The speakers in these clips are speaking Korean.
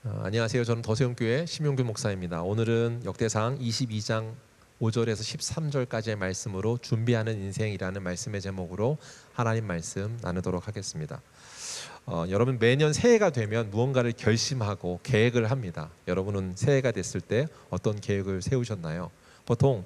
안녕하세요. 저는 더세움교회 심용규 목사입니다. 오늘은 역대상 22장 5절에서 13절까지의 말씀으로 준비하는 인생이라는 말씀의 제목으로 하나님 말씀 나누도록 하겠습니다. 여러분, 매년 새해가 되면 무언가를 결심하고 계획을 합니다. 여러분은 새해가 됐을 때 어떤 계획을 세우셨나요? 보통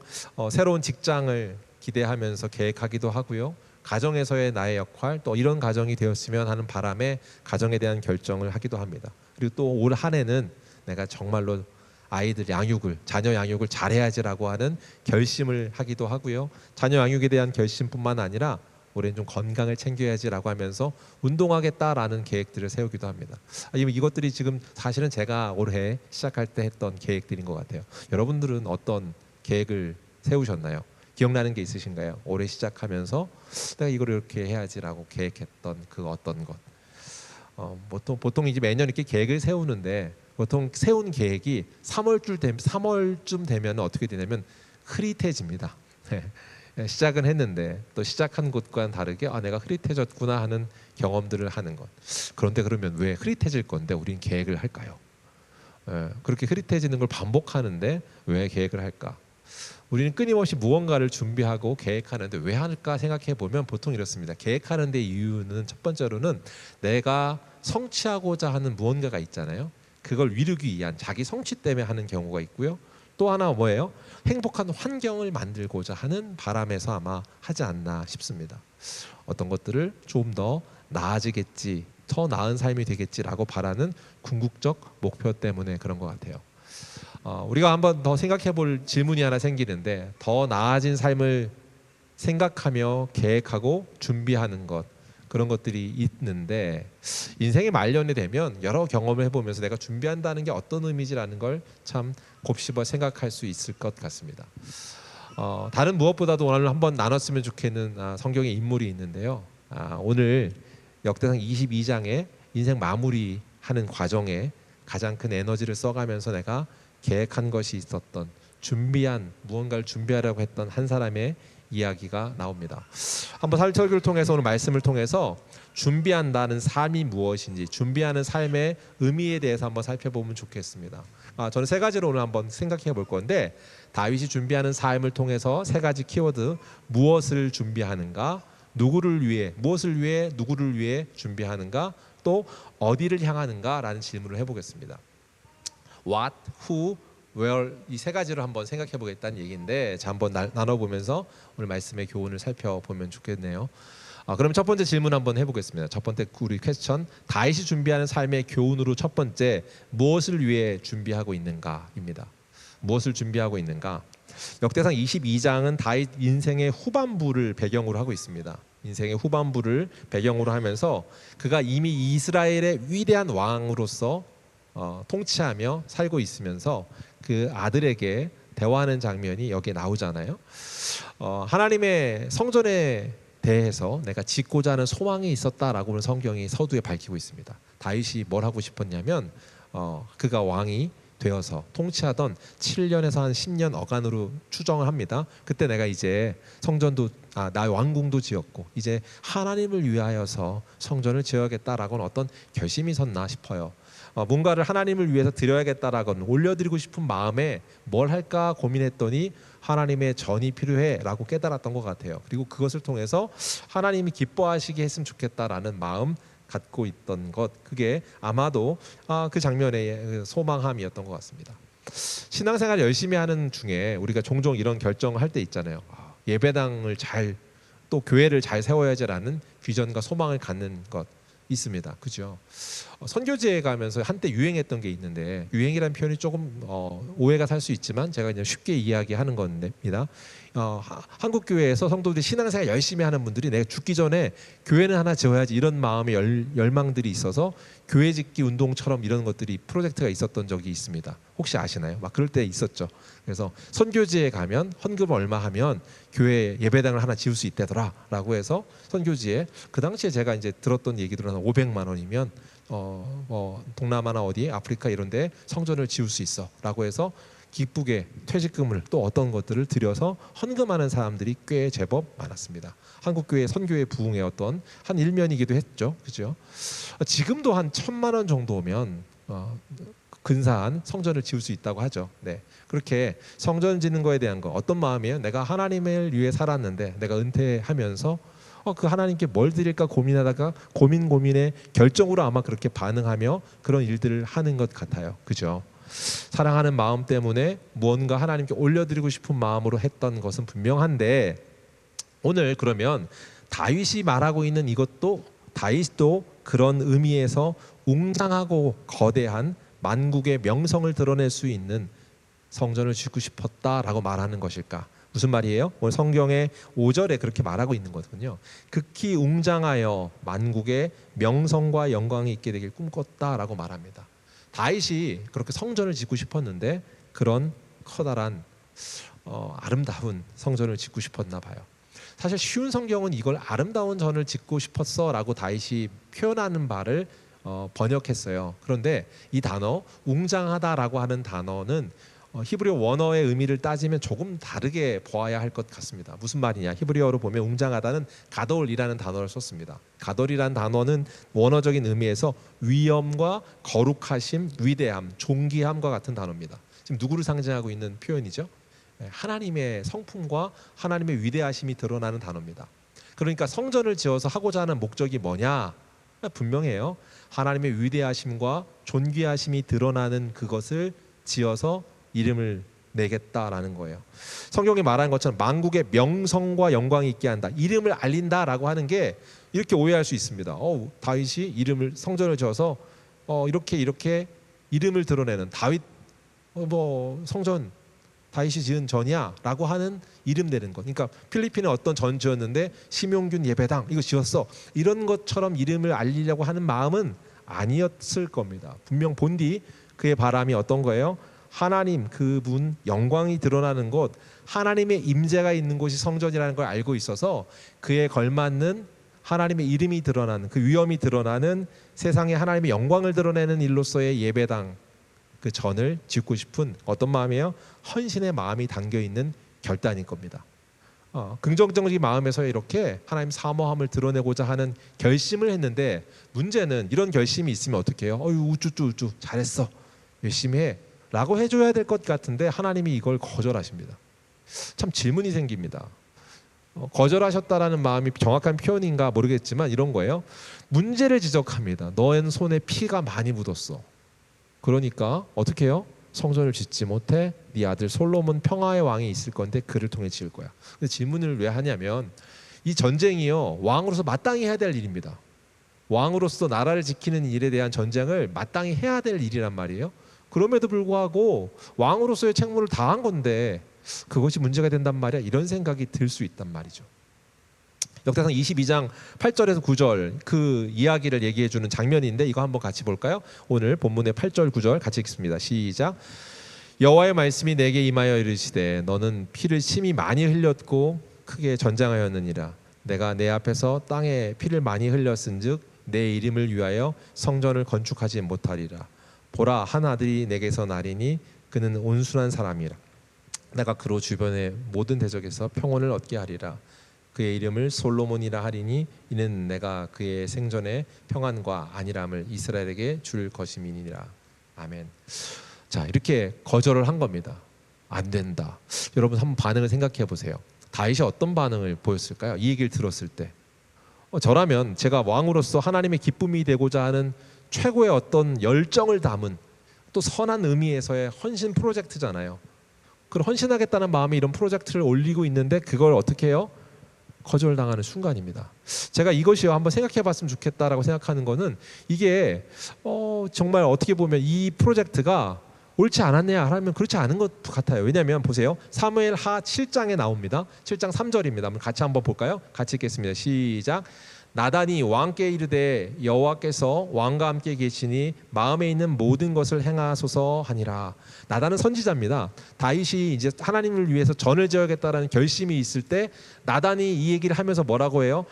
새로운 직장을 기대하면서 계획하기도 하고요. 가정에서의 나의 역할, 또 이런 가정이 되었으면 하는 바람에 가정에 대한 결정을 하기도 합니다. 그리고 또 올 한 해는 내가 정말로 아이들 양육을, 자녀 양육을 잘해야지라고 하는 결심을 하기도 하고요. 자녀 양육에 대한 결심뿐만 아니라 올해는 좀 건강을 챙겨야지라고 하면서 운동하겠다라는 계획들을 세우기도 합니다. 이것들이 지금 사실은 제가 올해 시작할 때 했던 계획들인 것 같아요. 여러분들은 어떤 계획을 세우셨나요? 기억나는 게 있으신가요? 올해 시작하면서 내가 이걸 이렇게 해야지라고 계획했던 그 어떤 것. 보통 이제 매년 이렇게 계획을 세우는데 보통 세운 계획이 3월쯤 되면 어떻게 되냐면 흐릿해집니다. 시작은 했는데 또 시작한 곳과는 다르게 내가 흐릿해졌구나 하는 경험들을 하는 것. 그런데 그러면 왜 흐릿해질 건데 우린 계획을 할까요? 그렇게 흐릿해지는 걸 반복하는데 왜 계획을 할까? 우리는 끊임없이 무언가를 준비하고 계획하는데 왜 할까 생각해 보면 보통 이렇습니다. 계획하는 데 이유는 첫 번째로는 내가 성취하고자 하는 무언가가 있잖아요. 그걸 이루기 위한 자기 성취 때문에 하는 경우가 있고요. 또 하나 뭐예요? 행복한 환경을 만들고자 하는 바람에서 아마 하지 않나 싶습니다. 어떤 것들을 좀 더 나아지겠지, 더 나은 삶이 되겠지라고 바라는 궁극적 목표 때문에 그런 것 같아요. 우리가 한번 더 생각해 볼 질문이 하나 생기는데, 더 나아진 삶을 생각하며 계획하고 준비하는 것, 그런 것들이 있는데 인생의 말년이 되면 여러 경험을 해보면서 내가 준비한다는 게 어떤 의미지라는 걸 참 곱씹어 생각할 수 있을 것 같습니다. 다른 무엇보다도 오늘 한번 나눴으면 좋겠는 성경의 인물이 있는데요. 오늘 역대상 22장에 인생 마무리하는 과정에 가장 큰 에너지를 써가면서 내가 계획한 것이 있었던, 무언가를 준비하려고 했던 한 사람의 이야기가 나옵니다. 한번 설교를 통해서 오늘 말씀을 통해서 준비한다는 삶이 무엇인지, 준비하는 삶의 의미에 대해서 한번 살펴보면 좋겠습니다. 저는 세 가지로 오늘 한번 생각해 볼 건데, 다윗이 준비하는 삶을 통해서 세 가지 키워드, 무엇을 준비하는가, 누구를 위해, 무엇을 위해, 누구를 위해 준비하는가, 또 어디를 향하는가라는 질문을 해보겠습니다. What, who, where, 이 세 가지로 한번 생각해 보겠다는 얘기인데, 자, 한번 나눠보면서 오늘 말씀의 교훈을 살펴보면 좋겠네요. 그럼 첫 번째 질문 한번 해보겠습니다. 첫 번째 우리 퀘스천, 다윗이 준비하는 삶의 교훈으로 첫 번째, 무엇을 위해 준비하고 있는가입니다. 무엇을 준비하고 있는가? 역대상 22장은 다윗 인생의 후반부를 배경으로 하고 있습니다. 인생의 후반부를 배경으로 하면서 그가 이미 이스라엘의 위대한 왕으로서 통치하며 살고 있으면서 그 아들에게 대화하는 장면이 여기에 나오잖아요. 하나님의 성전에 대해서 내가 짓고자 하는 소망이 있었다라고는 성경이 서두에 밝히고 있습니다. 다윗이 뭘 하고 싶었냐면 그가 왕이 되어서 통치하던 7년에서 한 10년 어간으로 추정을 합니다. 그때 내가 이제 성전도 나 왕궁도 지었고 이제 하나님을 위하여서 성전을 지어야겠다라고는 어떤 결심이 섰나 싶어요. 뭔가를 하나님을 위해서 드려야겠다라고는, 올려드리고 싶은 마음에 뭘 할까 고민했더니 하나님의 전이 필요해라고 깨달았던 것 같아요. 그리고 그것을 통해서 하나님이 기뻐하시게 했으면 좋겠다라는 마음 갖고 있던 것, 그게 아마도 그 장면의 소망함이었던 것 같습니다. 신앙생활 열심히 하는 중에 우리가 종종 이런 결정을 할 때 있잖아요. 예배당을 또 교회를 잘 세워야지라는 비전과 소망을 갖는 것 있습니다. 그죠? 선교지에 가면서 한때 유행했던 게 있는데, 유행이라는 표현이 조금 오해가 살 수 있지만 제가 그냥 쉽게 이야기하는 겁니다. 한국 교회에서 성도들이 신앙생활 열심히 하는 분들이 내가 죽기 전에 교회는 하나 지어야지 이런 마음의 열망들이 있어서 교회 짓기 운동처럼 이런 것들이 프로젝트가 있었던 적이 있습니다. 혹시 아시나요? 막 그럴 때 있었죠. 그래서 선교지에 가면 헌금 얼마 하면 교회 예배당을 하나 지을 수 있다더라라고 해서 선교지에, 그 당시에 제가 이제 들었던 얘기들은 한 500만 원이면 동남아나 어디 아프리카 이런데 성전을 지을 수 있어라고 해서 기쁘게 퇴직금을 또 어떤 것들을 들여서 헌금하는 사람들이 꽤 제법 많았습니다. 한국교회 선교의 부흥의 어떤 한 일면이기도 했죠. 그죠? 지금도 한 1,000만 원 정도면 근사한 성전을 지을 수 있다고 하죠. 네. 그렇게 성전 짓는 거에 대한 거 어떤 마음이에요? 내가 하나님을 위해 살았는데 내가 은퇴하면서 그 하나님께 뭘 드릴까 고민하다가 고민의 결정으로 아마 그렇게 반응하며 그런 일들을 하는 것 같아요. 그죠? 사랑하는 마음 때문에 무언가 하나님께 올려드리고 싶은 마음으로 했던 것은 분명한데, 오늘 그러면 다윗이 말하고 있는 이것도, 다윗도 그런 의미에서 웅장하고 거대한 만국의 명성을 드러낼 수 있는 성전을 짓고 싶었다라고 말하는 것일까? 무슨 말이에요? 오늘 성경의 5절에 그렇게 말하고 있는 거거든요. 극히 웅장하여 만국의 명성과 영광이 있게 되길 꿈꿨다라고 말합니다. 다윗이 그렇게 성전을 짓고 싶었는데 그런 커다란 아름다운 성전을 짓고 싶었나 봐요. 사실 쉬운 성경은 이걸 아름다운 전을 짓고 싶었어라고 다윗이 표현하는 바를 번역했어요. 그런데 이 단어 웅장하다라고 하는 단어는 히브리어 원어의 의미를 따지면 조금 다르게 보아야 할 것 같습니다. 무슨 말이냐? 히브리어로 보면 웅장하다는 가돌이라는 단어를 썼습니다. 가돌이라는 단어는 원어적인 의미에서 위엄과 거룩하심, 위대함, 존귀함과 같은 단어입니다. 지금 누구를 상징하고 있는 표현이죠? 하나님의 성품과 하나님의 위대하심이 드러나는 단어입니다. 그러니까 성전을 지어서 하고자 하는 목적이 뭐냐? 분명해요. 하나님의 위대하심과 존귀하심이 드러나는 그것을 지어서 이름을 내겠다라는 거예요. 성경이 말하는 것처럼 만국의 명성과 영광이 있게 한다, 이름을 알린다라고 하는 게 이렇게 오해할 수 있습니다. 다윗이 이름을 성전을 지어서 이렇게 이름을 드러내는 다윗 성전 다윗이 지은 전이야라고 하는 이름 내는 것. 그러니까 필리핀에 어떤 전 지었는데 심용균 예배당 이거 지었어, 이런 것처럼 이름을 알리려고 하는 마음은 아니었을 겁니다. 분명 본디 그의 바람이 어떤 거예요? 하나님 그분 영광이 드러나는 곳, 하나님의 임재가 있는 곳이 성전이라는 걸 알고 있어서 그에 걸맞는 하나님의 이름이 드러나는, 그 위엄이 드러나는 세상에 하나님의 영광을 드러내는 일로서의 예배당, 그 전을 짓고 싶은 어떤 마음이에요? 헌신의 마음이 담겨있는 결단일 겁니다. 긍정적인 마음에서 이렇게 하나님 사모함을 드러내고자 하는 결심을 했는데, 문제는 이런 결심이 있으면 어떻게 해요? 우쭈쭈 잘했어, 열심히 해 라고 해줘야 될 것 같은데 하나님이 이걸 거절하십니다. 참 질문이 생깁니다. 거절하셨다라는 마음이 정확한 표현인가 모르겠지만 이런 거예요. 문제를 지적합니다. 너의 손에 피가 많이 묻었어. 그러니까 어떻게 해요? 성전을 짓지 못해. 네 아들 솔로몬 평화의 왕이 있을 건데 그를 통해 지을 거야. 근데 질문을 왜 하냐면 이 전쟁이요, 왕으로서 마땅히 해야 될 일입니다. 왕으로서 나라를 지키는 일에 대한 전쟁을 마땅히 해야 될 일이란 말이에요. 그럼에도 불구하고 왕으로서의 책무를 다한 건데 그것이 문제가 된단 말이야, 이런 생각이 들 수 있단 말이죠. 역대상 22장 8절에서 9절 그 이야기를 얘기해 주는 장면인데 이거 한번 같이 볼까요? 오늘 본문의 8절 9절 같이 읽습니다. 시작. 여호와의 말씀이 내게 임하여 이르시되 너는 피를 심히 많이 흘렸고 크게 전쟁하였느니라. 내가 내 앞에서 땅에 피를 많이 흘렸은즉 내 이름을 위하여 성전을 건축하지 못하리라. 보라, 한 아들이 내게서 나리니 그는 온순한 사람이라. 내가 그로 주변의 모든 대적에서 평온을 얻게 하리라. 그의 이름을 솔로몬이라 하리니 이는 내가 그의 생전에 평안과 안일함을 이스라엘에게 줄 것임이니라. 아멘. 자, 이렇게 거절을 한 겁니다. 안 된다. 여러분 한번 반응을 생각해 보세요. 다윗이 어떤 반응을 보였을까요? 이 얘기를 들었을 때 저라면 제가 왕으로서 하나님의 기쁨이 되고자 하는 최고의 어떤 열정을 담은 또 선한 의미에서의 헌신 프로젝트잖아요. 그걸 헌신하겠다는 마음에 이런 프로젝트를 올리고 있는데 그걸 어떻게 해요? 거절당하는 순간입니다. 제가 이것이요 한번 생각해 봤으면 좋겠다라고 생각하는 거는 이게 정말 어떻게 보면 이 프로젝트가 옳지 않았냐 하면 그렇지 않은 것 같아요. 왜냐하면 보세요. 사무엘 하 7장에 나옵니다. 7장 3절입니다. 같이 한번 볼까요? 같이 읽겠습니다. 시작. 나단이 왕께 이르되 여호와께서 왕과 함께 계시니 마음에 있는 모든 것을 행하소서 하니라. 나단은 선지자입니다. 다윗이 이제 하나님을 위해서 전을 지어야겠다라는 결심이 있을 때 나단이 이 얘기를 하면서 뭐라고 해요?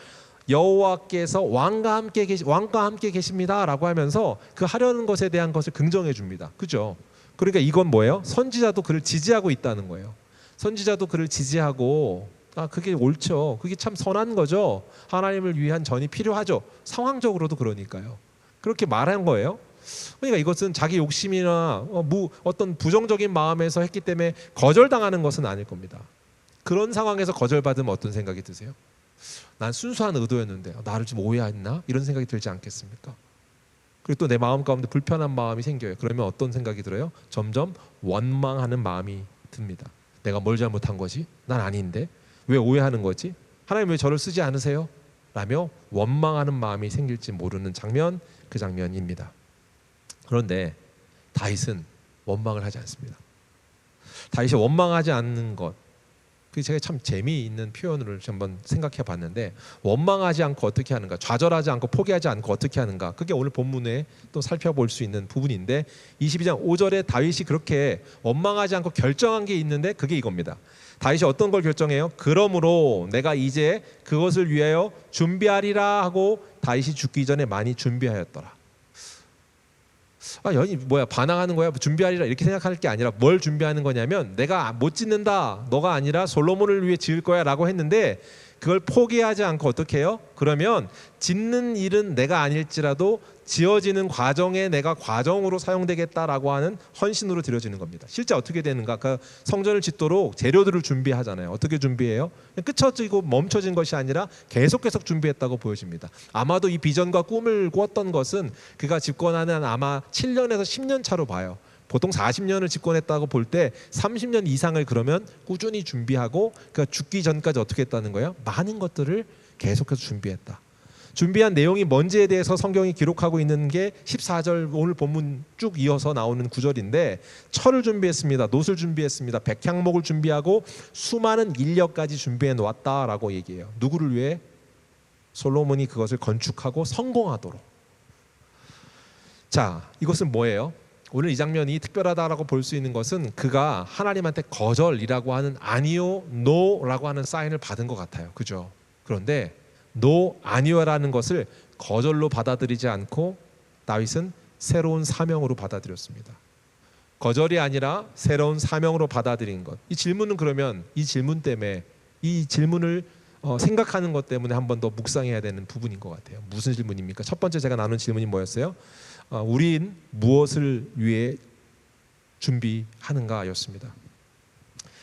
여호와께서 왕과 함께 계십니다라고 하면서 그 하려는 것에 대한 것을 긍정해 줍니다. 그죠? 그러니까 이건 뭐예요? 선지자도 그를 지지하고 있다는 거예요. 선지자도 그를 지지하고 그게 옳죠. 그게 참 선한 거죠. 하나님을 위한 전이 필요하죠. 상황적으로도 그러니까요. 그렇게 말한 거예요. 그러니까 이것은 자기 욕심이나 어떤 부정적인 마음에서 했기 때문에 거절당하는 것은 아닐 겁니다. 그런 상황에서 거절받으면 어떤 생각이 드세요? 난 순수한 의도였는데 나를 좀 오해했나? 이런 생각이 들지 않겠습니까? 그리고 또 내 마음 가운데 불편한 마음이 생겨요. 그러면 어떤 생각이 들어요? 점점 원망하는 마음이 듭니다. 내가 뭘 잘못한 거지? 난 아닌데 왜 오해하는 거지? 하나님 왜 저를 쓰지 않으세요? 라며 원망하는 마음이 생길지 모르는 장면, 그 장면입니다. 그런데 다윗은 원망을 하지 않습니다. 다윗이 원망하지 않는 것, 그게 제가 참 재미있는 표현으로 한번 생각해 봤는데, 원망하지 않고 어떻게 하는가, 좌절하지 않고 포기하지 않고 어떻게 하는가, 그게 오늘 본문에 또 살펴볼 수 있는 부분인데, 22장 5절에 다윗이 그렇게 원망하지 않고 결정한 게 있는데 그게 이겁니다. 다윗이 어떤 걸 결정해요? 그러므로 내가 이제 그것을 위하여 준비하리라 하고 다윗이 죽기 전에 많이 준비하였더라. 연이 뭐야, 반항하는 거야, 준비하리라 이렇게 생각할 게 아니라 뭘 준비하는 거냐면, 내가 못 짓는다, 너가 아니라 솔로몬을 위해 지을 거야 라고 했는데 그걸 포기하지 않고 어떻게 해요? 그러면 짓는 일은 내가 아닐지라도 지어지는 과정에 내가 과정으로 사용되겠다라고 하는 헌신으로 드려지는 겁니다. 실제 어떻게 되는가? 그 성전을 짓도록 재료들을 준비하잖아요. 어떻게 준비해요? 끝쳐지고 멈춰진 것이 아니라 계속 준비했다고 보여집니다. 아마도 이 비전과 꿈을 꾸었던 것은 그가 집권하는 아마 7년에서 10년 차로 봐요. 보통 40년을 집권했다고 볼 때 30년 이상을 그러면 꾸준히 준비하고 그가 죽기 전까지 어떻게 했다는 거예요? 많은 것들을 계속해서 준비했다. 준비한 내용이 뭔지에 대해서 성경이 기록하고 있는 게 14절 오늘 본문 쭉 이어서 나오는 구절인데, 철을 준비했습니다. 놋을 준비했습니다. 백향목을 준비하고 수많은 인력까지 준비해 놓았다라고 얘기해요. 누구를 위해? 솔로몬이 그것을 건축하고 성공하도록. 자, 이것은 뭐예요? 오늘 이 장면이 특별하다라고 볼 수 있는 것은 그가 하나님한테 거절이라고 하는 아니요, 노라고 하는 사인을 받은 것 같아요. 그죠? 그런데 노, 아니요라는 것을 거절로 받아들이지 않고 다윗은 새로운 사명으로 받아들였습니다. 거절이 아니라 새로운 사명으로 받아들인 것. 이 질문은 그러면 이 질문 때문에, 이 질문을 생각하는 것 때문에 한 번 더 묵상해야 되는 부분인 것 같아요. 무슨 질문입니까? 첫 번째 제가 나눈 질문이 뭐였어요? 우린 무엇을 위해 준비하는가 였습니다.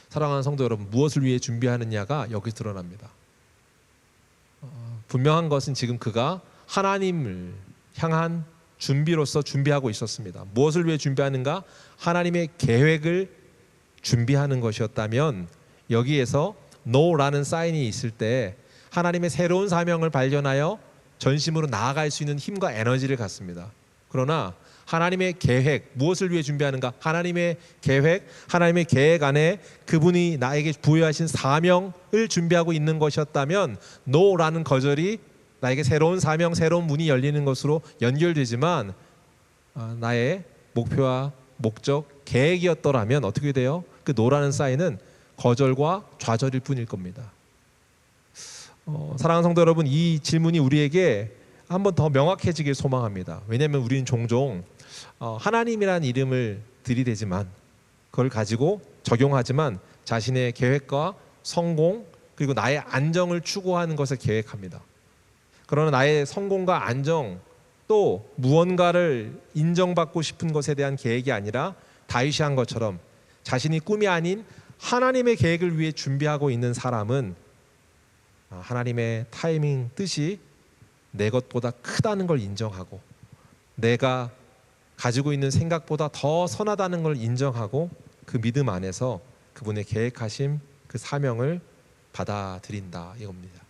사랑하는 성도 여러분, 무엇을 위해 준비하느냐가 여기 드러납니다. 분명한 것은 지금 그가 하나님을 향한 준비로서 준비하고 있었습니다. 무엇을 위해 준비하는가? 하나님의 계획을 준비하는 것이었다면, 여기에서 no라는 사인이 있을 때 하나님의 새로운 사명을 발견하여 전심으로 나아갈 수 있는 힘과 에너지를 갖습니다. 그러나 하나님의 계획, 무엇을 위해 준비하는가? 하나님의 계획 안에 그분이 나에게 부여하신 사명을 준비하고 있는 것이었다면, 노라는 거절이 나에게 새로운 사명, 새로운 문이 열리는 것으로 연결되지만 나의 목표와 목적, 계획이었더라면 어떻게 돼요? 그 노라는 사인은 거절과 좌절일 뿐일 겁니다. 사랑하는 성도 여러분, 이 질문이 우리에게 한 번 더 명확해지길 소망합니다. 왜냐하면 우리는 종종 하나님이라는 이름을 들이대지만, 그걸 가지고 적용하지만 자신의 계획과 성공, 그리고 나의 안정을 추구하는 것을 계획합니다. 그러나 나의 성공과 안정, 또 무언가를 인정받고 싶은 것에 대한 계획이 아니라 다윗이 한 것처럼 자신이 꿈이 아닌 하나님의 계획을 위해 준비하고 있는 사람은 하나님의 타이밍, 뜻이 내 것보다 크다는 걸 인정하고, 내가 가지고 있는 생각보다 더 선하다는 걸 인정하고, 그 믿음 안에서 그분의 계획하심, 그 사명을 받아들인다 이겁니다.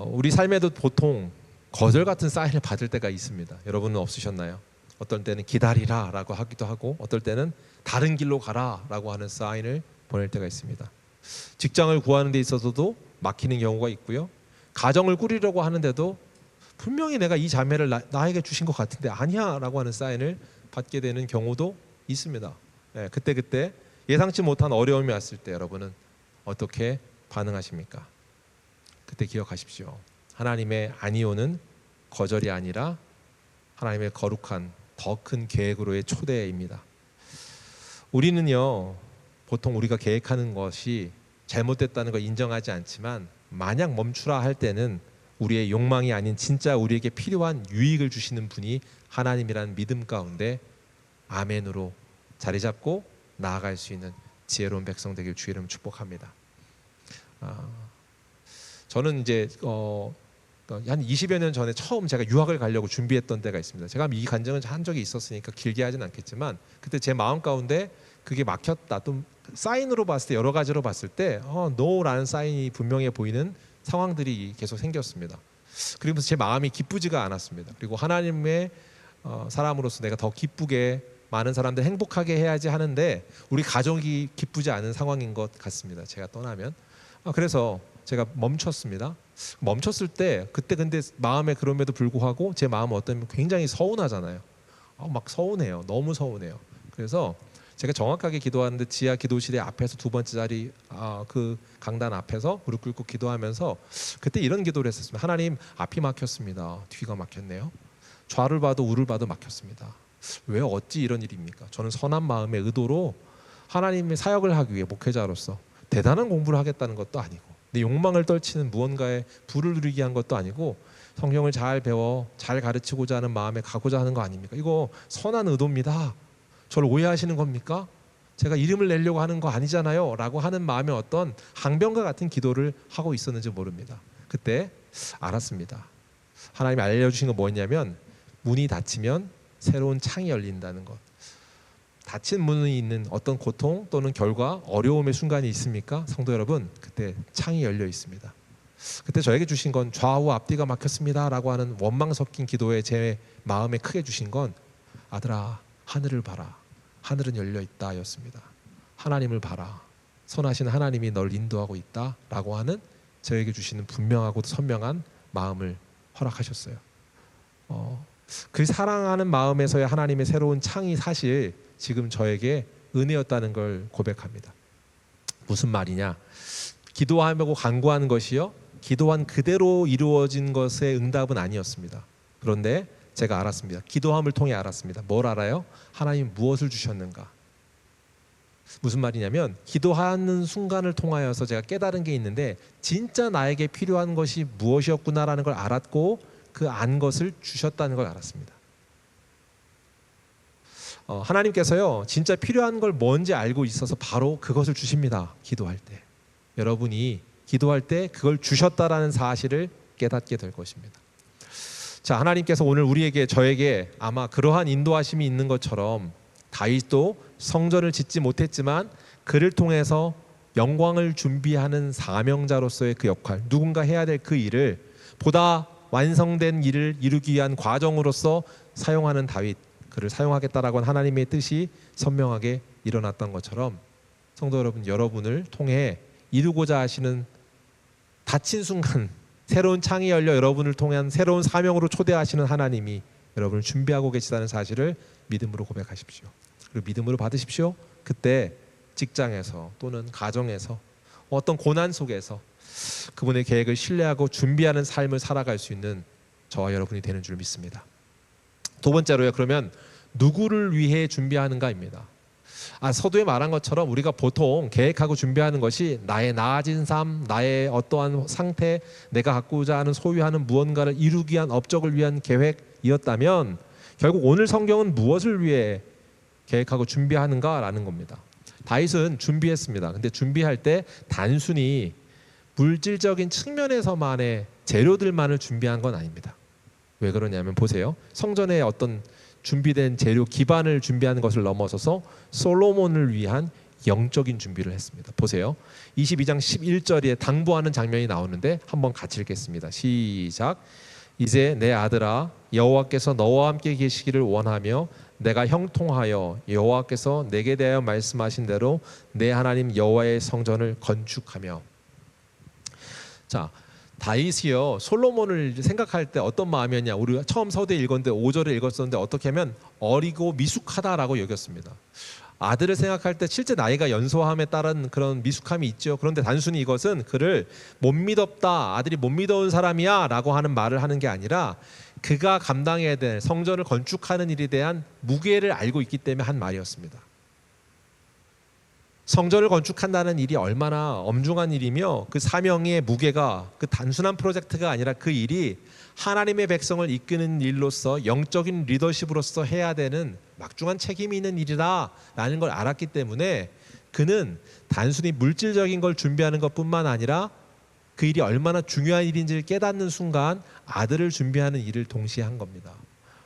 우리 삶에도 보통 거절 같은 사인을 받을 때가 있습니다. 여러분은 없으셨나요? 어떨 때는 기다리라 라고 하기도 하고, 어떨 때는 다른 길로 가라 라고 하는 사인을 보낼 때가 있습니다. 직장을 구하는 데 있어서도 막히는 경우가 있고요. 가정을 꾸리려고 하는데도 분명히 내가 이 자매를 나에게 주신 것 같은데 아니야 라고 하는 사인을 받게 되는 경우도 있습니다. 그때 예상치 못한 어려움이 왔을 때 여러분은 어떻게 반응하십니까? 그때 기억하십시오. 하나님의 아니오는 거절이 아니라 하나님의 거룩한 더 큰 계획으로의 초대입니다. 우리는요, 보통 우리가 계획하는 것이 잘못됐다는 걸 인정하지 않지만, 만약 멈추라 할 때는 우리의 욕망이 아닌 진짜 우리에게 필요한 유익을 주시는 분이 하나님이라는 믿음 가운데 아멘으로 자리 잡고 나아갈 수 있는 지혜로운 백성 되길 주의 이름 축복합니다. 저는 이제 한 20여 년 전에 처음 제가 유학을 가려고 준비했던 때가 있습니다. 제가 이 간증은 한 적이 있었으니까 길게 하진 않겠지만, 그때 제 마음 가운데 그게 막혔다, 또 사인으로 봤을 때, 여러 가지로 봤을 때 no라는 사인이 분명해 보이는 상황들이 계속 생겼습니다. 그러면서 제 마음이 기쁘지가 않았습니다. 그리고 하나님의 사람으로서 내가 더 기쁘게 많은 사람들 행복하게 해야지 하는데 우리 가족이 기쁘지 않은 상황인 것 같습니다. 제가 떠나면. 그래서 제가 멈췄습니다. 멈췄을 때 그때 근데 마음에 그럼에도 불구하고 제 마음은 어떠면 굉장히 서운하잖아요. 막 서운해요. 너무 서운해요. 그래서 제가 정확하게 기도하는데 지하 기도실의 앞에서 두 번째 자리 그 강단 앞에서 무릎 꿇고 기도하면서 그때 이런 기도를 했었습니다. 하나님, 앞이 막혔습니다. 뒤가 막혔네요. 좌를 봐도 우를 봐도 막혔습니다. 왜 어찌 이런 일입니까? 저는 선한 마음의 의도로 하나님의 사역을 하기 위해 목회자로서 대단한 공부를 하겠다는 것도 아니고 내 욕망을 떨치는 무언가에 부를 누리기 위한 것도 아니고 성경을 잘 배워 잘 가르치고자 하는 마음에 가고자 하는 거 아닙니까? 이거 선한 의도입니다. 저를 오해하시는 겁니까? 제가 이름을 내려고 하는 거 아니잖아요 라고 하는 마음의 어떤 항변과 같은 기도를 하고 있었는지 모릅니다. 그때 알았습니다. 하나님이 알려주신 건 뭐였냐면 문이 닫히면 새로운 창이 열린다는 것. 닫힌 문이 있는 어떤 고통 또는 결과, 어려움의 순간이 있습니까? 성도 여러분, 그때 창이 열려 있습니다. 그때 저에게 주신 건 좌우 앞뒤가 막혔습니다 라고 하는 원망 섞인 기도에 제 마음에 크게 주신 건 아들아, 하늘을 봐라. 하늘은 열려 있다 였습니다. 하나님을 봐라. 선하신 하나님이 널 인도하고 있다 라고 하는 저에게 주시는 분명하고도 선명한 마음을 허락하셨어요. 그 사랑하는 마음에서의 하나님의 새로운 창이 사실 지금 저에게 은혜였다는 걸 고백합니다. 무슨 말이냐? 기도하고 간구하는 것이요, 기도한 그대로 이루어진 것의 응답은 아니었습니다. 그런데 제가 알았습니다. 기도함을 통해 알았습니다. 뭘 알아요? 하나님 무엇을 주셨는가? 무슨 말이냐면 기도하는 순간을 통하여서 제가 깨달은 게 있는데 진짜 나에게 필요한 것이 무엇이었구나라는 걸 알았고 그 안 것을 주셨다는 걸 알았습니다. 하나님께서요 진짜 필요한 걸 뭔지 알고 있어서 바로 그것을 주십니다. 기도할 때 여러분이 기도할 때 그걸 주셨다라는 사실을 깨닫게 될 것입니다. 자, 하나님께서 오늘 우리에게, 저에게 아마 그러한 인도하심이 있는 것처럼 다윗도 성전을 짓지 못했지만 그를 통해서 영광을 준비하는 사명자로서의 그 역할, 누군가 해야 될 그 일을 보다 완성된 일을 이루기 위한 과정으로서 사용하는 다윗, 그를 사용하겠다라고 한 하나님의 뜻이 선명하게 일어났던 것처럼 성도 여러분, 여러분을 통해 이루고자 하시는 닫힌 순간 새로운 창이 열려 여러분을 통한 새로운 사명으로 초대하시는 하나님이 여러분을 준비하고 계시다는 사실을 믿음으로 고백하십시오. 그리고 믿음으로 받으십시오. 그때 직장에서 또는 가정에서 어떤 고난 속에서 그분의 계획을 신뢰하고 준비하는 삶을 살아갈 수 있는 저와 여러분이 되는 줄 믿습니다. 두 번째로요, 그러면 누구를 위해 준비하는가입니다. 서두에 말한 것처럼 우리가 보통 계획하고 준비하는 것이 나의 나아진 삶, 나의 어떠한 상태, 내가 갖고자 하는 소유하는 무언가를 이루기 위한 업적을 위한 계획이었다면 결국 오늘 성경은 무엇을 위해 계획하고 준비하는가라는 겁니다. 다윗은 준비했습니다. 근데 준비할 때 단순히 물질적인 측면에서만의 재료들만을 준비한 건 아닙니다. 왜 그러냐면 보세요. 성전에 어떤 준비된 재료 기반을 준비하는 것을 넘어서서 솔로몬을 위한 영적인 준비를 했습니다. 보세요. 22장 11절에 당부하는 장면이 나오는데 한번 같이 읽겠습니다. 시작. 이제 내 아들아, 여호와께서 너와 함께 계시기를 원하며 내가 형통하여 여호와께서 내게 대하여 말씀하신 대로 내 하나님 여호와의 성전을 건축하며. 자, 다윗이요 솔로몬을 생각할 때 어떤 마음이었냐, 우리가 처음 서두에 읽었는데 5절에 읽었었는데 어떻게 하면 어리고 미숙하다라고 여겼습니다. 아들을 생각할 때 실제 나이가 연소함에 따른 그런 미숙함이 있죠. 그런데 단순히 이것은 그를 못 믿었다, 아들이 못 믿어온 사람이야 라고 하는 말을 하는 게 아니라 그가 감당해야 될 성전을 건축하는 일에 대한 무게를 알고 있기 때문에 한 말이었습니다. 성전을 건축한다는 일이 얼마나 엄중한 일이며 그 사명의 무게가 그 단순한 프로젝트가 아니라 그 일이 하나님의 백성을 이끄는 일로서 영적인 리더십으로서 해야 되는 막중한 책임이 있는 일이라는 걸 알았기 때문에 그는 단순히 물질적인 걸 준비하는 것뿐만 아니라 그 일이 얼마나 중요한 일인지를 깨닫는 순간 아들을 준비하는 일을 동시에 한 겁니다.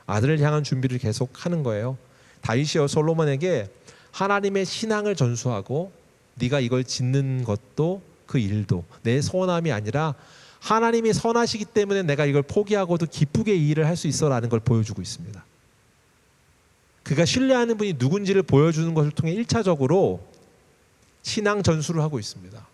아들을 향한 준비를 계속 하는 거예요. 다윗이요 솔로몬에게 하나님의 신앙을 전수하고 네가 이걸 짓는 것도 그 일도 내 소원함이 아니라 하나님이 선하시기 때문에 내가 이걸 포기하고도 기쁘게 이 일을 할 수 있어라는 걸 보여주고 있습니다. 그가 신뢰하는 분이 누군지를 보여주는 것을 통해 1차적으로 신앙 전수를 하고 있습니다.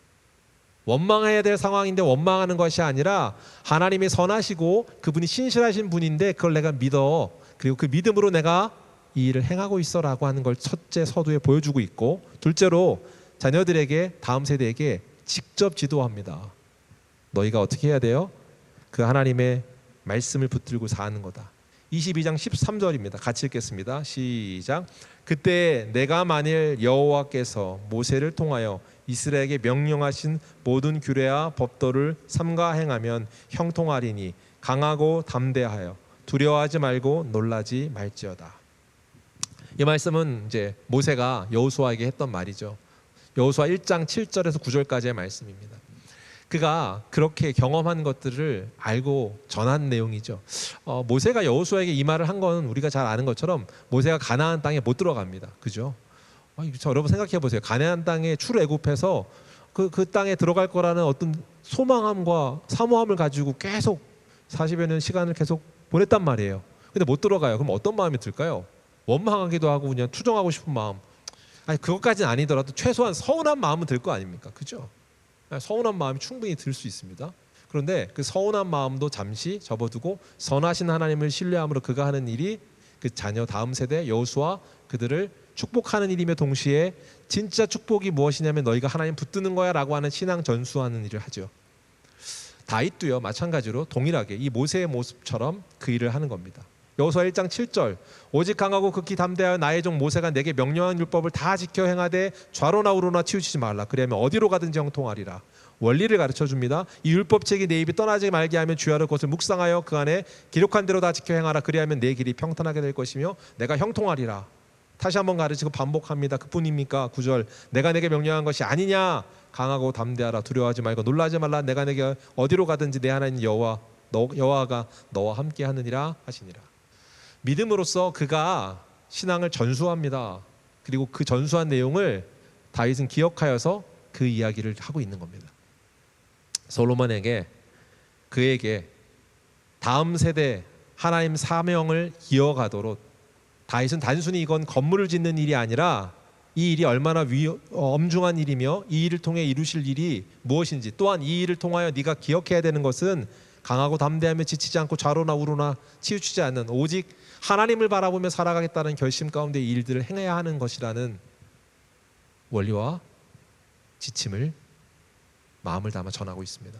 원망해야 될 상황인데 원망하는 것이 아니라 하나님이 선하시고 그분이 신실하신 분인데 그걸 내가 믿어. 그리고 그 믿음으로 내가 이 일을 행하고 있어라고 하는 걸 첫째 서두에 보여주고 있고, 둘째로 자녀들에게, 다음 세대에게 직접 지도합니다. 너희가 어떻게 해야 돼요? 그 하나님의 말씀을 붙들고 사는 거다. 22장 13절입니다. 같이 읽겠습니다. 시작. 그때 내가 만일 여호와께서 모세를 통하여 이스라엘에게 명령하신 모든 규례와 법도를 삼가 행하면 형통하리니 강하고 담대하여 두려워하지 말고 놀라지 말지어다. 이 말씀은 이제 모세가 여호수아에게 했던 말이죠. 여호수아 1장 7절에서 9절까지의 말씀입니다. 그가 그렇게 경험한 것들을 알고 전한 내용이죠. 모세가 여호수아에게 이 말을 한 건 우리가 잘 아는 것처럼 모세가 가나안 땅에 못 들어갑니다. 그죠? 여러분 생각해 보세요. 가나안 땅에 출애굽해서 그 땅에 들어갈 거라는 어떤 소망함과 사모함을 가지고 계속 40여 년 시간을 계속 보냈단 말이에요. 근데 못 들어가요. 그럼 어떤 마음이 들까요? 원망하기도 하고 그냥 투정하고 싶은 마음. 아니 그것까지는 아니더라도 최소한 서운한 마음은 들 거 아닙니까? 그죠? 서운한 마음이 충분히 들 수 있습니다. 그런데 그 서운한 마음도 잠시 접어두고 선하신 하나님을 신뢰함으로 그가 하는 일이 그 자녀 다음 세대 여호수아 그들을 축복하는 일이며 동시에 진짜 축복이 무엇이냐면 너희가 하나님 붙드는 거야 라고 하는 신앙 전수하는 일을 하죠. 다윗도요 마찬가지로 동일하게 이 모세의 모습처럼 그 일을 하는 겁니다. 여호수아 1장 7절 오직 강하고 극히 담대하여 나의 종 모세가 내게 명령한 율법을 다 지켜 행하되 좌로나 우로나 치우치지 말라. 그리하면 어디로 가든지 형통하리라. 원리를 가르쳐 줍니다. 이 율법책이 내 입에 떠나지 말게 하면 주야로 그것을 묵상하여 그 안에 기록한 대로 다 지켜 행하라. 그리하면 내 길이 평탄하게 될 것이며 내가 형통하리라. 다시 한번 가르치고 반복합니다. 그뿐입니까? 9절 내가 내게 명령한 것이 아니냐. 강하고 담대하라. 두려워하지 말고 놀라지 말라. 내가 내게 어디로 가든지 내 하나님 여호와가 너와 함께 하느니라 하시니라. 믿음으로써 그가 신앙을 전수합니다. 그리고 그 전수한 내용을 다윗은 기억하여서 그 이야기를 하고 있는 겁니다. 솔로몬에게 그에게 다음 세대 하나님 사명을 이어가도록 다윗은 단순히 이건 건물을 짓는 일이 아니라 이 일이 얼마나 엄중한 일이며 이 일을 통해 이루실 일이 무엇인지, 또한 이 일을 통하여 네가 기억해야 되는 것은 강하고 담대하며 지치지 않고 좌로나 우로나 치우치지 않는 오직 하나님을 바라보며 살아가겠다는 결심 가운데 이 일들을 행해야 하는 것이라는 원리와 지침을 마음을 담아 전하고 있습니다.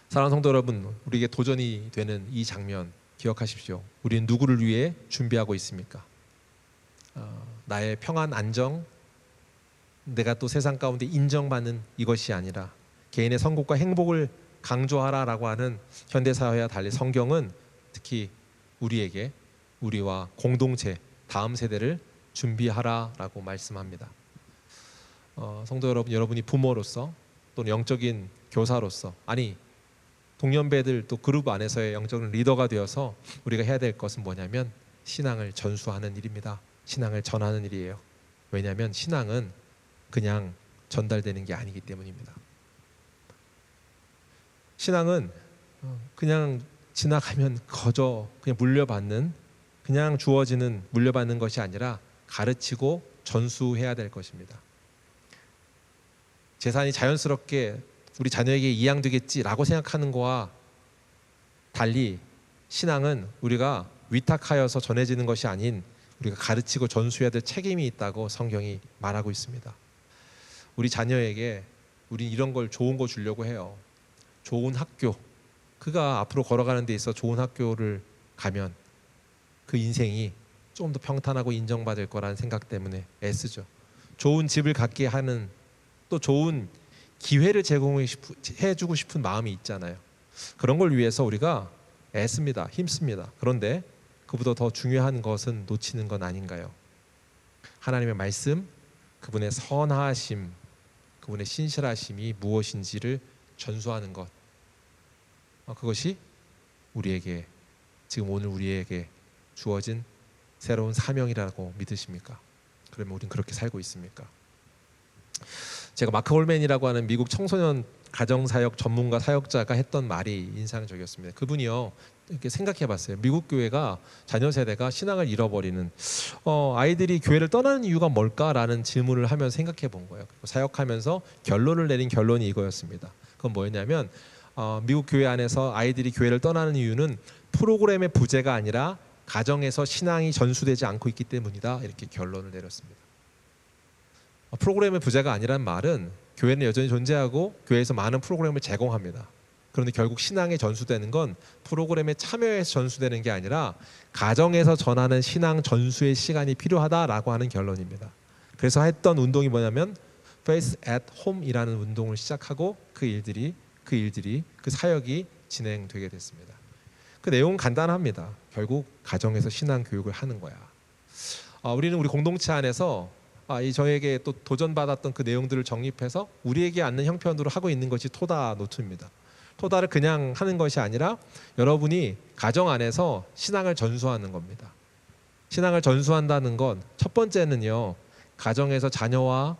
사랑하는 성도 여러분, 우리에게 도전이 되는 이 장면 기억하십시오. 우리는 누구를 위해 준비하고 있습니까? 나의 평안 안정, 내가 또 세상 가운데 인정받는 이것이 아니라 개인의 성공과 행복을 강조하라라고 하는 현대사회와 달리 성경은 특히 우리에게 우리와 공동체 다음 세대를 준비하라라고 말씀합니다. 성도 여러분, 여러분이 부모로서 또는 영적인 교사로서, 아니 동년배들 또 그룹 안에서의 영적인 리더가 되어서 우리가 해야 될 것은 뭐냐면 신앙을 전수하는 일입니다. 신앙을 전하는 일이에요. 왜냐하면 신앙은 그냥 전달되는 게 아니기 때문입니다. 신앙은 그냥 지나가면 거저 그냥 물려받는, 그냥 주어지는 물려받는 것이 아니라 가르치고 전수해야 될 것입니다. 재산이 자연스럽게 우리 자녀에게 이양되겠지라고 생각하는 거와 달리 신앙은 우리가 위탁하여서 전해지는 것이 아닌 우리가 가르치고 전수해야 될 책임이 있다고 성경이 말하고 있습니다. 우리 자녀에게 우린 이런 걸 좋은 거 주려고 해요. 좋은 학교, 그가 앞으로 걸어가는 데 있어 좋은 학교를 가면 그 인생이 좀 더 평탄하고 인정받을 거라는 생각 때문에 애쓰죠. 좋은 집을 갖게 하는, 또 좋은 기회를 제공해주고 싶은 마음이 있잖아요. 그런 걸 위해서 우리가 애씁니다. 힘씁니다. 그런데 그보다 더 중요한 것은 놓치는 건 아닌가요? 하나님의 말씀, 그분의 선하심, 그분의 신실하심이 무엇인지를 전수하는 것, 그것이 우리에게, 지금 오늘 우리에게 주어진 새로운 사명이라고 믿으십니까? 그러면 우린 그렇게 살고 있습니까? 제가 마크 홀맨이라고 하는 미국 청소년 가정사역 전문가 사역자가 했던 말이 인상적이었습니다. 그분이요, 이렇게 생각해봤어요. 미국 교회가 자녀 세대가 신앙을 잃어버리는, 아이들이 교회를 떠나는 이유가 뭘까라는 질문을 하면서 생각해본 거예요. 그리고 사역하면서 결론을 내린 결론이 이거였습니다. 그건 뭐였냐면 미국 교회 안에서 아이들이 교회를 떠나는 이유는 프로그램의 부재가 아니라 가정에서 신앙이 전수되지 않고 있기 때문이다, 이렇게 결론을 내렸습니다. 프로그램의 부재가 아니란 말은 교회는 여전히 존재하고 교회에서 많은 프로그램을 제공합니다. 그런데 결국 신앙에 전수되는 건 프로그램에 참여해서 전수되는 게 아니라 가정에서 전하는 신앙 전수의 시간이 필요하다라고 하는 결론입니다. 그래서 했던 운동이 뭐냐면 Faith at Home이라는 운동을 시작하고 그 사역이 진행되게 됐습니다. 그 내용은 간단합니다. 결국 가정에서 신앙 교육을 하는 거야. 우리는 우리 공동체 안에서 저에게 또 도전받았던 그 내용들을 정립해서 우리에게 맞는 형편으로 하고 있는 것이 토다 노트입니다. 토다를 그냥 하는 것이 아니라 여러분이 가정 안에서 신앙을 전수하는 겁니다. 신앙을 전수한다는 건 첫 번째는요, 가정에서 자녀와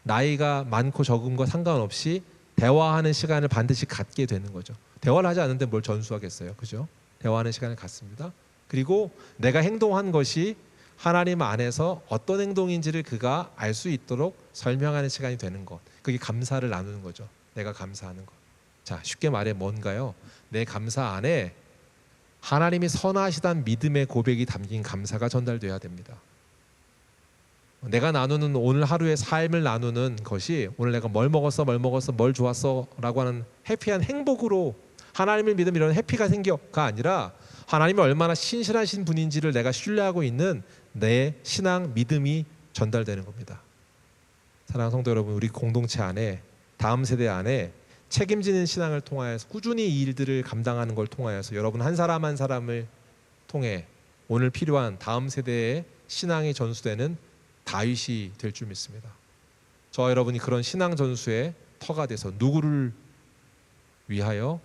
나이가 많고 적은 거 상관없이 대화하는 시간을 반드시 갖게 되는 거죠. 대화를 하지 않는데 뭘 전수하겠어요, 그죠? 대화하는 시간을 갖습니다. 그리고 내가 행동한 것이 하나님 안에서 어떤 행동인지를 그가 알 수 있도록 설명하는 시간이 되는 것, 그게 감사를 나누는 거죠. 내가 감사하는 것. 자, 쉽게 말해 뭔가요? 내 감사 안에 하나님이 선하시다는 믿음의 고백이 담긴 감사가 전달돼야 됩니다. 내가 나누는 오늘 하루의 삶을 나누는 것이 오늘 내가 뭘 먹었어 뭘 좋았어 라고 하는 해피한 행복으로 하나님을 믿으면 이런 해피가 생겨가 아니라 하나님이 얼마나 신실하신 분인지를 내가 신뢰하고 있는 내 신앙 믿음이 전달되는 겁니다. 사랑하는 성도 여러분, 우리 공동체 안에, 다음 세대 안에 책임지는 신앙을 통하여서 꾸준히 이 일들을 감당하는 걸 통하여서 여러분 한 사람 한 사람을 통해 오늘 필요한 다음 세대의 신앙이 전수되는 다윗이 될 줄 믿습니다. 저와 여러분이 그런 신앙 전수의 터가 돼서 누구를 위하여?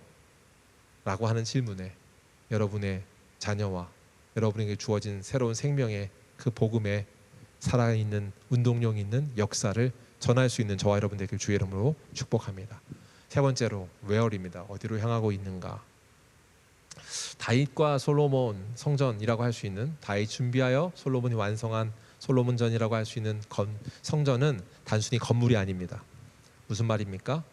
라고 하는 질문에 여러분의 자녀와 여러분에게 주어진 새로운 생명의 그 복음에 살아있는 운동력 있는 역사를 전할 수 있는 저와 여러분 되길 주의 이름으로 축복합니다. 세 번째로 where입니다. 어디로 향하고 있는가? 다윗과 솔로몬 성전이라고 할 수 있는, 다윗 준비하여 솔로몬이 완성한 솔로몬전이라고 할 수 있는 성전은 단순히 건물이 아닙니다. 무슨 말입니까?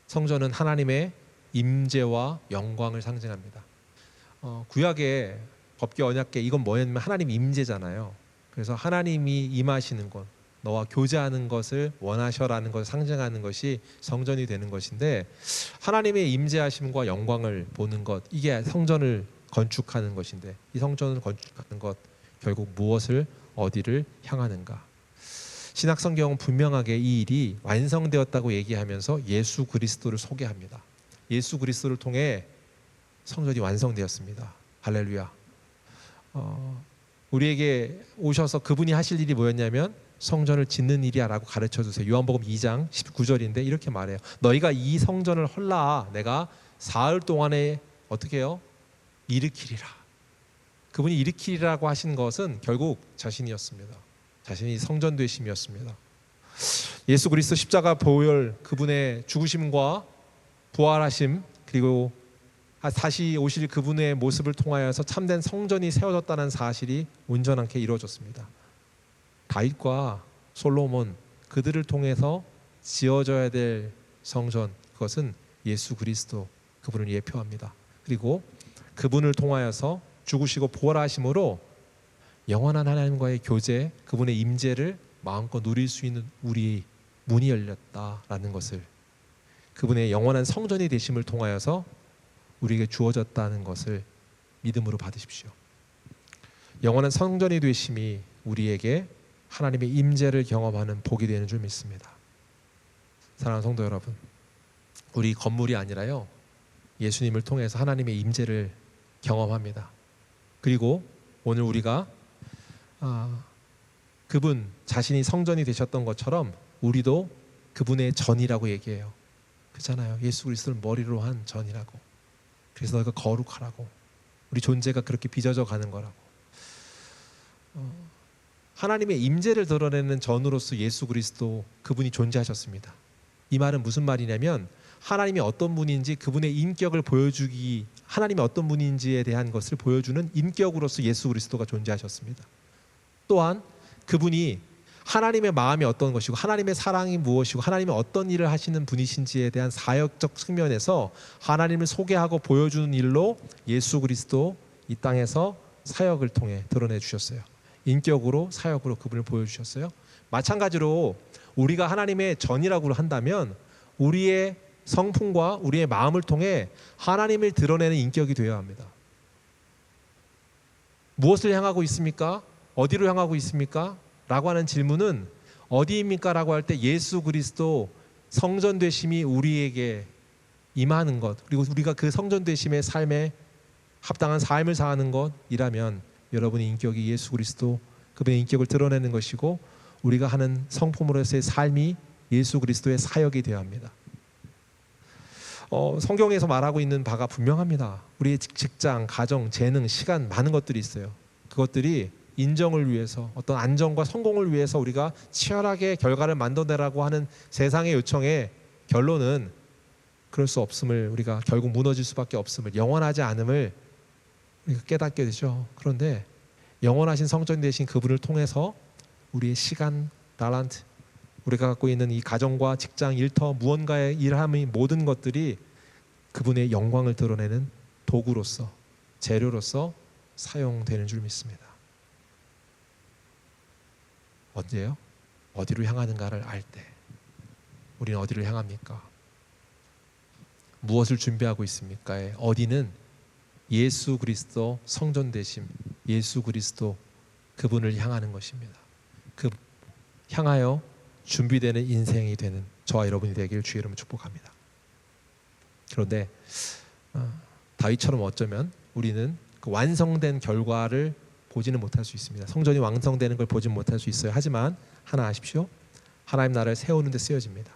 성전은 하나님의 임재와 영광을 상징합니다. 구약의 법계 언약계, 이건 뭐였냐면 하나님 임재잖아요. 그래서 하나님이 임하시는 것, 너와 교제하는 것을 원하셔라는 것을 상징하는 것이 성전이 되는 것인데, 하나님의 임재하심과 영광을 보는 것, 이게 성전을 건축하는 것인데, 이 성전을 건축하는 것 결국 무엇을, 어디를 향하는가? 신약 성경은 분명하게 이 일이 완성되었다고 얘기하면서 예수 그리스도를 소개합니다. 예수 그리스도를 통해 성전이 완성되었습니다. 할렐루야. 우리에게 오셔서 그분이 하실 일이 뭐였냐면 성전을 짓는 일이야 라고 가르쳐 주세요. 요한복음 2장 19절인데 이렇게 말해요. 너희가 이 성전을 헐라 내가 사흘 동안에 어떻게 해요? 일으키리라. 그분이 일으키리라고 하신 것은 결국 자신이었습니다. 자신이 성전 되심이었습니다. 예수 그리스도 십자가 보혈, 그분의 죽으심과 부활하심, 그리고 다시 오실 그분의 모습을 통하여서 참된 성전이 세워졌다는 사실이 온전하게 이루어졌습니다. 다윗과 솔로몬, 그들을 통해서 지어져야 될 성전, 그것은 예수 그리스도, 그분을 예표합니다. 그리고 그분을 통하여서 죽으시고 부활하심으로 영원한 하나님과의 교제, 그분의 임재를 마음껏 누릴 수 있는 우리 문이 열렸다라는 것을, 그분의 영원한 성전이 되심을 통하여서 우리에게 주어졌다는 것을 믿음으로 받으십시오. 영원한 성전이 되심이 우리에게 하나님의 임재를 경험하는 복이 되는 줄 믿습니다. 사랑하는 성도 여러분, 우리 건물이 아니라요, 예수님을 통해서 하나님의 임재를 경험합니다. 그리고 오늘 우리가 그분 자신이 성전이 되셨던 것처럼 우리도 그분의 전이라고 얘기해요. 그렇잖아요. 예수 그리스도를 머리로 한 전이라고. 그래서 너희가 거룩하라고. 우리 존재가 그렇게 빚어져 가는 거라고. 하나님의 임재를 드러내는 전으로서 예수 그리스도 그분이 존재하셨습니다. 이 말은 무슨 말이냐면 하나님이 어떤 분인지 그분의 인격을 보여주기, 하나님이 어떤 분인지에 대한 것을 보여주는 인격으로서 예수 그리스도가 존재하셨습니다. 또한 그분이 하나님의 마음이 어떤 것이고 하나님의 사랑이 무엇이고 하나님이 어떤 일을 하시는 분이신지에 대한 사역적 측면에서 하나님을 소개하고 보여주는 일로 예수 그리스도 이 땅에서 사역을 통해 드러내 주셨어요. 인격으로 사역으로 그분을 보여주셨어요. 마찬가지로 우리가 하나님의 전이라고 한다면 우리의 성품과 우리의 마음을 통해 하나님을 드러내는 인격이 되어야 합니다. 무엇을 향하고 있습니까? 어디로 향하고 있습니까? 라고 하는 질문은 어디입니까? 라고 할 때 예수 그리스도 성전 되심이 우리에게 임하는 것, 그리고 우리가 그 성전 되심의 삶에 합당한 삶을 사는 것이라면 여러분의 인격이 예수 그리스도 그분의 인격을 드러내는 것이고 우리가 하는 성품으로서의 삶이 예수 그리스도의 사역이 되어야 합니다. 성경에서 말하고 있는 바가 분명합니다. 우리의 직장, 가정, 재능, 시간 많은 것들이 있어요. 그것들이 인정을 위해서 어떤 안정과 성공을 위해서 우리가 치열하게 결과를 만들어내라고 하는 세상의 요청의 결론은 그럴 수 없음을, 우리가 결국 무너질 수밖에 없음을, 영원하지 않음을 우리가 깨닫게 되죠. 그런데 영원하신 성전 되신 그분을 통해서 우리의 시간, 달란트, 우리가 갖고 있는 이 가정과 직장, 일터, 무언가의 일함의 모든 것들이 그분의 영광을 드러내는 도구로서, 재료로서 사용되는 줄 믿습니다. 언제요? 어디로 향하는가를 알 때. 우리는 어디를 향합니까? 무엇을 준비하고 있습니까? 어디는 예수 그리스도 성전 되심, 예수 그리스도 그분을 향하는 것입니다. 그 향하여 준비되는 인생이 되는 저와 여러분이 되길 주의 이름으로 축복합니다. 그런데 다윗처럼 어쩌면 우리는 그 완성된 결과를 보지는 못할 수 있습니다. 성전이 완성되는 걸 보지 못할 수 있어요. 하지만 하나 아십시오. 하나님 나라를 세우는 데 쓰여집니다.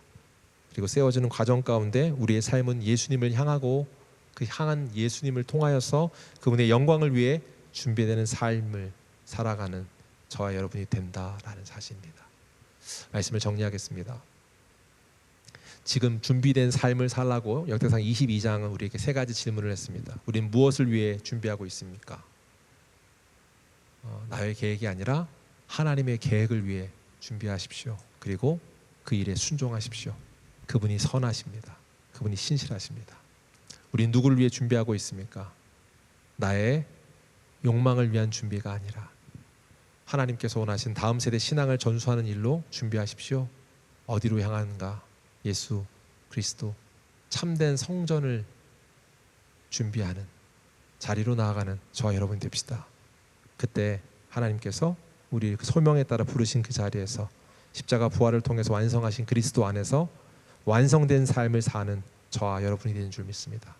그리고 세워지는 과정 가운데 우리의 삶은 예수님을 향하고 그 향한 예수님을 통하여서 그분의 영광을 위해 준비되는 삶을 살아가는 저와 여러분이 된다라는 사실입니다. 말씀을 정리하겠습니다. 지금 준비된 삶을 살라고 역대상 22장은 우리에게 세 가지 질문을 했습니다. 우리는 무엇을 위해 준비하고 있습니까? 나의 계획이 아니라 하나님의 계획을 위해 준비하십시오. 그리고 그 일에 순종하십시오. 그분이 선하십니다. 그분이 신실하십니다. 우리는 누구를 위해 준비하고 있습니까? 나의 욕망을 위한 준비가 아니라 하나님께서 원하신 다음 세대 신앙을 전수하는 일로 준비하십시오. 어디로 향하는가? 예수 그리스도 참된 성전을 준비하는 자리로 나아가는 저와 여러분 됩시다. 그때 하나님께서 우리 소명에 따라 부르신 그 자리에서 십자가 부활을 통해서 완성하신 그리스도 안에서 완성된 삶을 사는 저와 여러분이 되는 줄 믿습니다.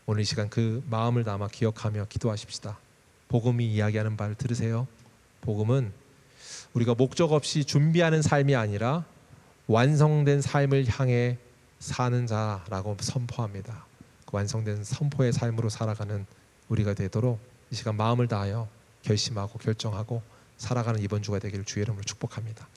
오늘 이 시간 그 마음을 담아 기억하며 기도하십시다. 복음이 이야기하는 바를 들으세요. 복음은 우리가 목적 없이 준비하는 삶이 아니라 완성된 삶을 향해 사는 자라고 선포합니다. 그 완성된 선포의 삶으로 살아가는 우리가 되도록 이 시간 마음을 다하여 결심하고 결정하고 살아가는 이번 주가 되기를 주의 이름으로 축복합니다.